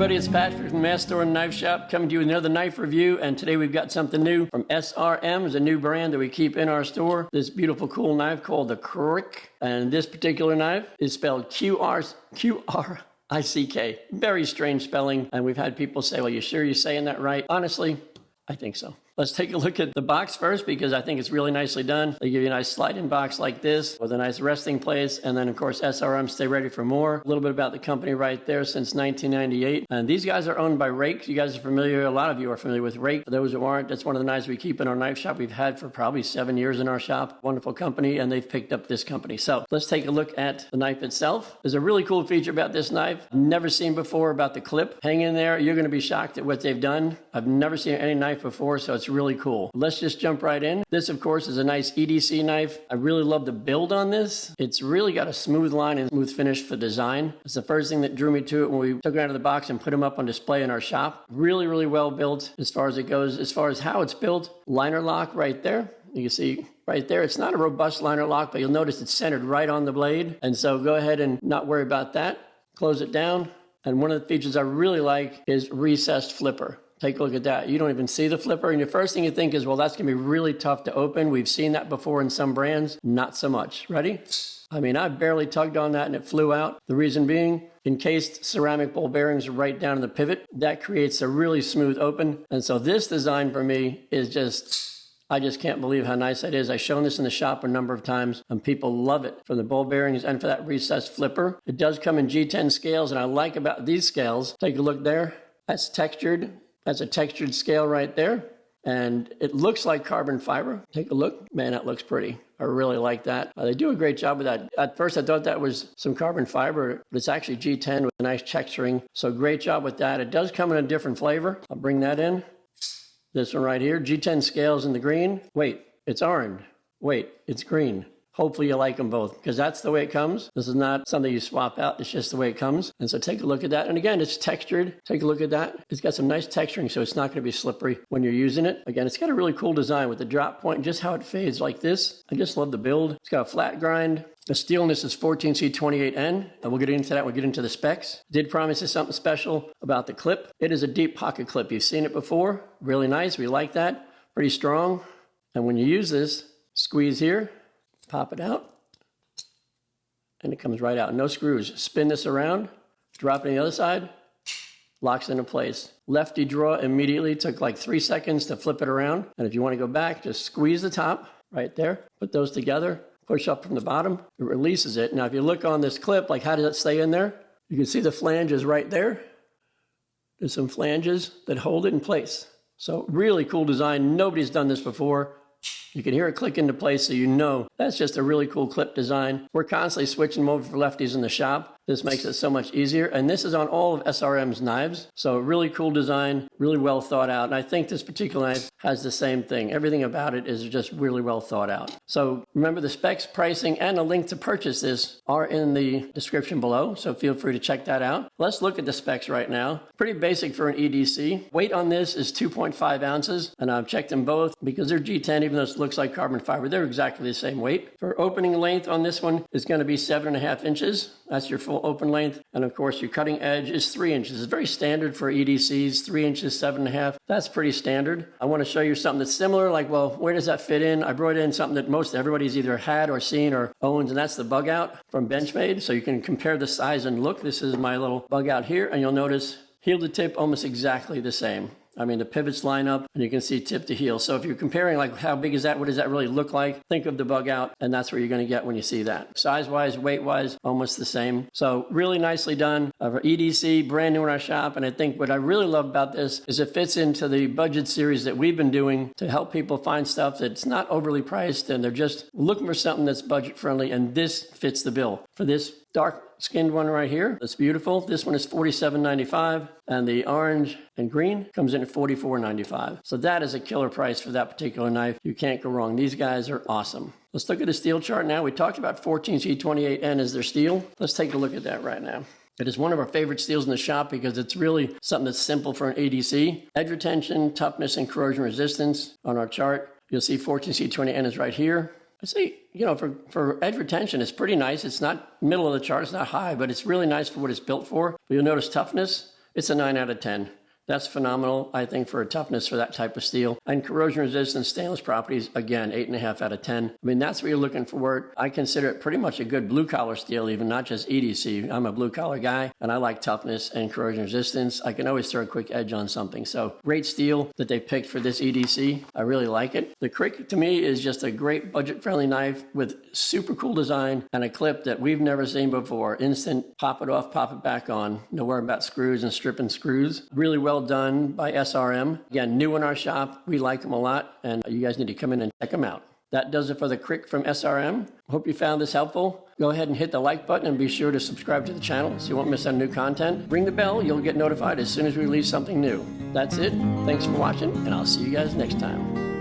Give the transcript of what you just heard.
everybody, it's Patrick from the Mast Store and Knife Shop coming to you with another knife review, and today we've got something new from SRM. It's a new brand that we keep in our store. This beautiful cool knife called the Qrick, and this particular knife is spelled Q-R-I-C-K. Very strange spelling, and we've had people say, well, you sure you're saying that right? Honestly, I think so. Let's take a look at the box first because I think it's really nicely done. They give you a nice slide-in box like this with a nice resting place. And then, of course, SRM, stay ready for more. A little bit about the company right there since 1998. And these guys are owned by Ruike. You guys are familiar, a lot of you are familiar with Ruike. For those who aren't, that's one of the knives we keep in our knife shop. We've had for probably 7 years in our shop. Wonderful company, and they've picked up this company. So let's take a look at the knife itself. There's a really cool feature about this knife I've never seen before about the clip. Hang in there. You're going to be shocked at what they've done. I've never seen any knife before, so it's really cool. Let's just jump right in. This, of course, is a nice EDC knife. I really love the build on this. It's really got a smooth line and smooth finish for design. It's the first thing that drew me to it when we took it out of the box and put them up on display in our shop. Really, really well built as far as it goes. As far as how it's built, liner lock right there. You can see right there, it's not a robust liner lock, but you'll notice it's centered right on the blade. And so go ahead and not worry about that. Close it down. And one of the features I really like is recessed flipper. Take a look at that. You don't even see the flipper, and the first thing you think is, well, that's going to be really tough to open. We've seen that before in some brands. Not so much. Ready? I mean, I barely tugged on that and it flew out. The reason being, encased ceramic ball bearings right down in the pivot. That creates a really smooth open. And so this design for me is just, I just can't believe how nice that is. I've shown this in the shop a number of times, and people love it from the ball bearings and for that recessed flipper. It does come in G10 scales, and I like about these scales, take a look there. That's textured. That's a textured scale right there, and it looks like carbon fiber. Take a look. Man, that looks pretty. I really like that. They do a great job with that. At first, I thought that was some carbon fiber, but it's actually G10 with a nice texturing. So great job with that. It does come in a different flavor. I'll bring that in. This one right here, G10 scales in the green. Wait, it's orange. Wait, it's green. Hopefully you like them both because that's the way it comes. This is not something you swap out. It's just the way it comes. And so take a look at that. And again, it's textured. Take a look at that. It's got some nice texturing, so it's not going to be slippery when you're using it. Again, it's got a really cool design with the drop point, just how it fades like this. I just love the build. It's got a flat grind. The steel in this is 14C28N, and we'll get into that when we get into the specs. Did promise you something special about the clip. It is a deep pocket clip. You've seen it before. Really nice. We like that. Pretty strong. And when you use this, squeeze here. Pop it out, and it comes right out. No screws. Spin this around, drop it on the other side, locks into place. Lefty draw immediately. Took like 3 seconds to flip it around. And if you want to go back, just squeeze the top right there. Put those together. Push up from the bottom. It releases it. Now, if you look on this clip, like how does it stay in there? You can see the flanges right there. There's some flanges that hold it in place. So really cool design. Nobody's done this before. You can hear it click into place, so you know that's just a really cool clip design. We're constantly switching them over for lefties in the shop. This makes it so much easier, and this is on all of SRM's knives. So really cool design, really well thought out, and I think this particular knife has the same thing. Everything about it is just really well thought out. So remember, the specs, pricing, and a link to purchase this are in the description below, so feel free to check that out. Let's look at the specs right now. Pretty basic for an EDC. Weight on this is 2.5 ounces, and I've checked them both because they're G10, even though it looks like carbon fiber. They're exactly the same weight. For opening length on this one is going to be 7.5 inches. That's your full open length. And of course, your cutting edge is 3 inches. It's very standard for EDCs, 3 inches, 7.5. That's pretty standard. I want to show you something that's similar, like, well, where does that fit in? I brought in something that most everybody's either had or seen or owns, and that's the Bugout from Benchmade. So you can compare the size and look. This is my little Bugout here, and you'll notice heel to tip almost exactly the same. I mean, the pivots line up and you can see tip to heel. So if you're comparing like how big is that, what does that really look like? Think of the Bugout, and that's what you're going to get when you see that. Size-wise, weight-wise, almost the same. So really nicely done. For EDC, brand new in our shop. And I think what I really love about this is it fits into the budget series that we've been doing to help people find stuff that's not overly priced and they're just looking for something that's budget friendly. And this fits the bill. For this dark skinned one right here, that's beautiful. This one is $47.95, and the orange and green comes in at $44.95. So that is a killer price for that particular knife. You can't go wrong. These guys are awesome. Let's look at the steel chart now. We talked about 14C28N as their steel. Let's take a look at that right now. It is one of our favorite steels in the shop because it's really something that's simple for an EDC. Edge retention, toughness, and corrosion resistance on our chart. You'll see 14C28N is right here. I say, you know, for edge retention, it's pretty nice. It's not middle of the chart, it's not high, but it's really nice for what it's built for. But you'll notice toughness it's a 9 out of 10. That's phenomenal, I think, for a toughness for that type of steel. And corrosion resistant stainless properties, again, 8.5 out of 10. I mean, that's what you're looking for. I consider it pretty much a good blue collar steel, even not just EDC. I'm a blue collar guy, and I like toughness and corrosion resistance. I can always throw a quick edge on something. So great steel that they picked for this EDC. I really like it. The Qrick, to me, is just a great budget-friendly knife with super cool design and a clip that we've never seen before. Instant, pop it off, pop it back on. No worry about screws and stripping screws. Really well done by SRM. Again, new in our shop. We like them a lot, and you guys need to come in and check them out. That does it for the Qrick from SRM. Hope you found this helpful. Go ahead and hit the like button and be sure to subscribe to the channel so you won't miss out on new content. Ring the bell. You'll get notified as soon as we release something new. That's it. Thanks for watching, and I'll see you guys next time.